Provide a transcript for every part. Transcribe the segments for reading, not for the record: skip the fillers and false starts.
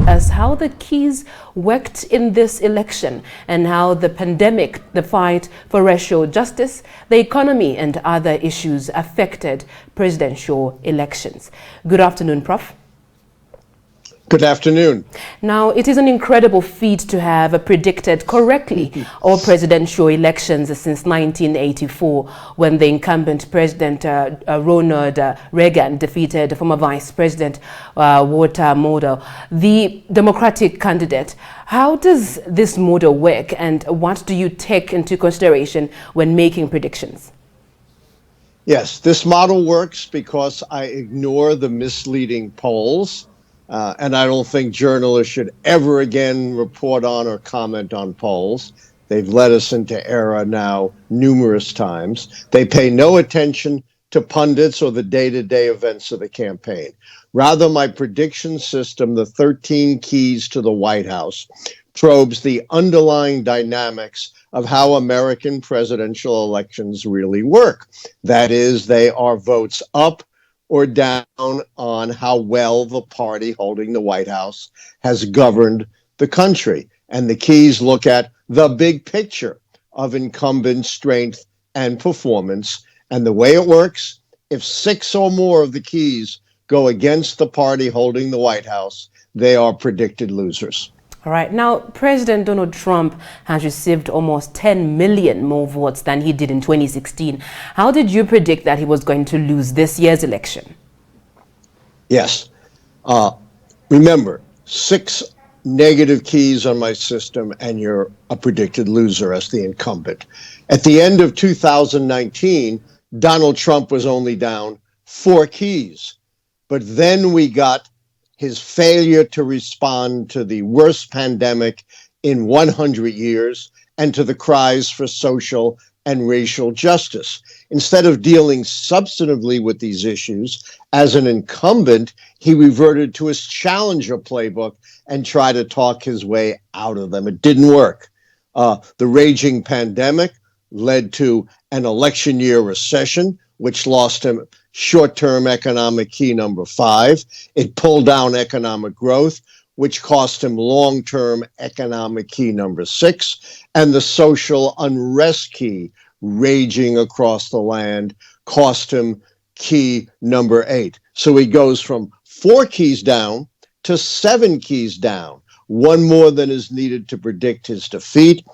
us how the keys worked in this election and how the pandemic, the fight for racial justice, the economy and other issues affected presidential elections. Good afternoon, Prof. Good afternoon. Now, it is an incredible feat to have predicted correctly all presidential elections since 1984, when the incumbent President Ronald Reagan defeated former Vice President Walter Mondale, the Democratic candidate. How does this model work, and what do you take into consideration when making predictions? Yes, this model works because I ignore the misleading polls. And I don't think journalists should ever again report on or comment on polls. They've led us into error now numerous times. They pay no attention to pundits or the day-to-day events of the campaign. Rather, my prediction system, the 13 keys to the White House, probes the underlying dynamics of how American presidential elections really work. That is, they are votes up or down on how well the party holding the White House has governed the country. And the keys look at the big picture of incumbent strength and performance. And the way it works, if 6 or more of the keys go against the party holding the White House, they are predicted losers. All right. Now, President Donald Trump has received almost 10 million more votes than he did in 2016. How did you predict that he was going to lose this year's election? Yes. Remember, 6 negative keys on my system and you're a predicted loser as the incumbent. At the end of 2019, Donald Trump was only down 4 keys. But then we got his failure to respond to the worst pandemic in 100 years and to the cries for social and racial justice. Instead of dealing substantively with these issues, as an incumbent, he reverted to his challenger playbook and tried to talk his way out of them. It didn't work. The raging pandemic led to an election year recession, which lost him short-term economic key number 5. It pulled down economic growth, which cost him long-term economic key number 6. And the social unrest key raging across the land cost him key number 8. So he goes from 4 keys down to 7 keys down, one more than is needed to predict his defeat.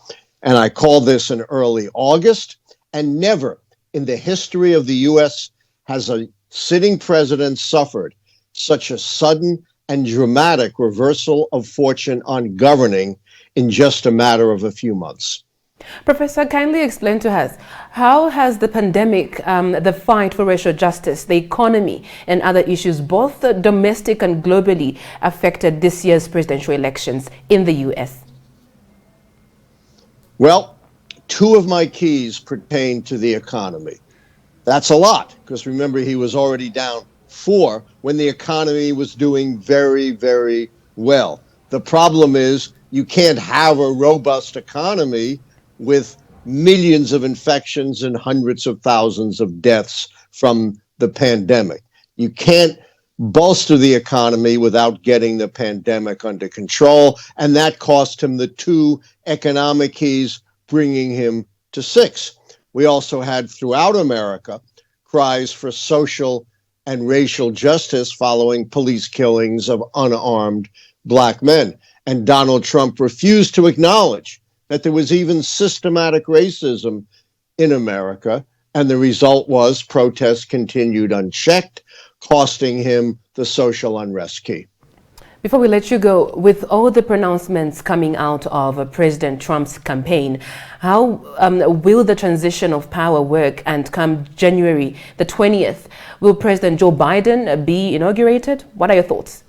And I call this in early August, and never in the history of the U.S. has a sitting president suffered such a sudden and dramatic reversal of fortune on governing in just a matter of a few months. Professor, kindly explain to us, how has the pandemic, the fight for racial justice, the economy and other issues, both domestic and globally, affected this year's presidential elections in the U.S.? Well, 2 of my keys pertain to the economy. That's a lot, because remember, he was already down 4 when the economy was doing very, very well. The problem is you can't have a robust economy with millions of infections and hundreds of thousands of deaths from the pandemic. You can't bolster the economy without getting the pandemic under control, and that cost him the 2 economic keys, bringing him to 6. We also had throughout America cries for social and racial justice following police killings of unarmed black men. And Donald Trump refused to acknowledge that there was even systematic racism in America. And the result was protests continued unchecked, costing him the social unrest key. Before we let you go, with all the pronouncements coming out of President Trump's campaign, how will the transition of power work? And come January the 20th, will President Joe Biden be inaugurated? What are your thoughts?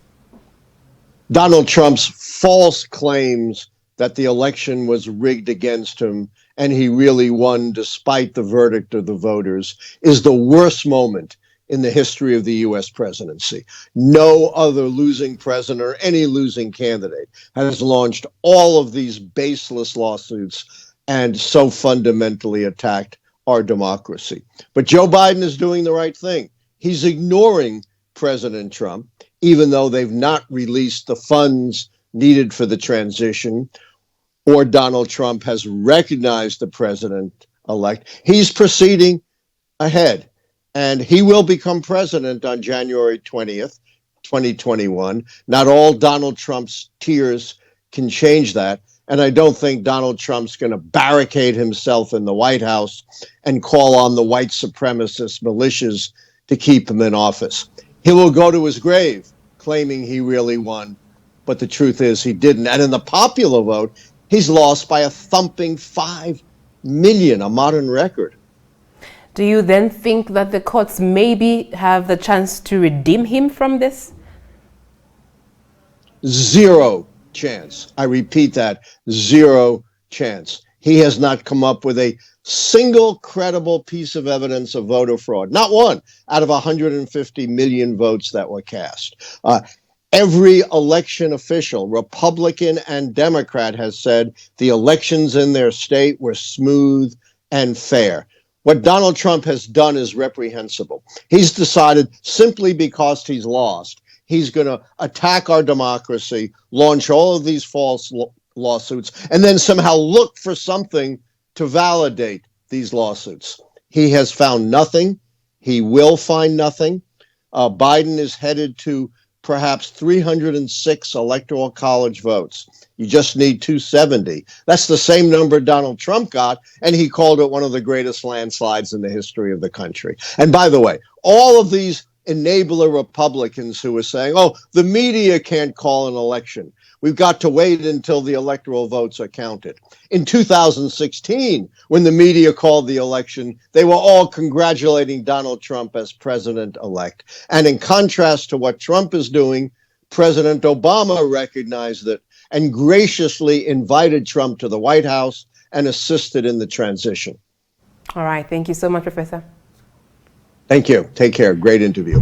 Donald Trump's false claims that the election was rigged against him and he really won despite the verdict of the voters is the worst moment in the history of the U.S. presidency. No other losing president or any losing candidate has launched all of these baseless lawsuits and so fundamentally attacked our democracy. But Joe Biden is doing the right thing. He's ignoring President Trump, even though they've not released the funds needed for the transition, or Donald Trump has recognized the president-elect, he's proceeding ahead. And he will become president on January 20th, 2021. Not all Donald Trump's tears can change that. And I don't think Donald Trump's going to barricade himself in the White House and call on the white supremacist militias to keep him in office. He will go to his grave claiming he really won, but the truth is he didn't. And in the popular vote, he's lost by a thumping 5 million, a modern record. Do you then think that the courts maybe have the chance to redeem him from this? Zero chance. I repeat that, zero chance. He has not come up with a single credible piece of evidence of voter fraud. Not one out of 150 million votes that were cast. Every election official, Republican and Democrat, has said the elections in their state were smooth and fair. What Donald Trump has done is reprehensible. He's decided simply because he's lost, he's going to attack our democracy, launch all of these false lawsuits, and then somehow look for something to validate these lawsuits. He has found nothing. He will find nothing. Biden is headed to perhaps 306 electoral college votes. You just need 270. That's the same number Donald Trump got, and he called it one of the greatest landslides in the history of the country. And by the way, all of these enabler Republicans who are saying, oh, the media can't call an election. We've got to wait until the electoral votes are counted. In 2016, when the media called the election, they were all congratulating Donald Trump as president-elect. And in contrast to what Trump is doing, President Obama recognized it and graciously invited Trump to the White House and assisted in the transition. All right. Thank you so much, Professor. Thank you. Take care. Great interview.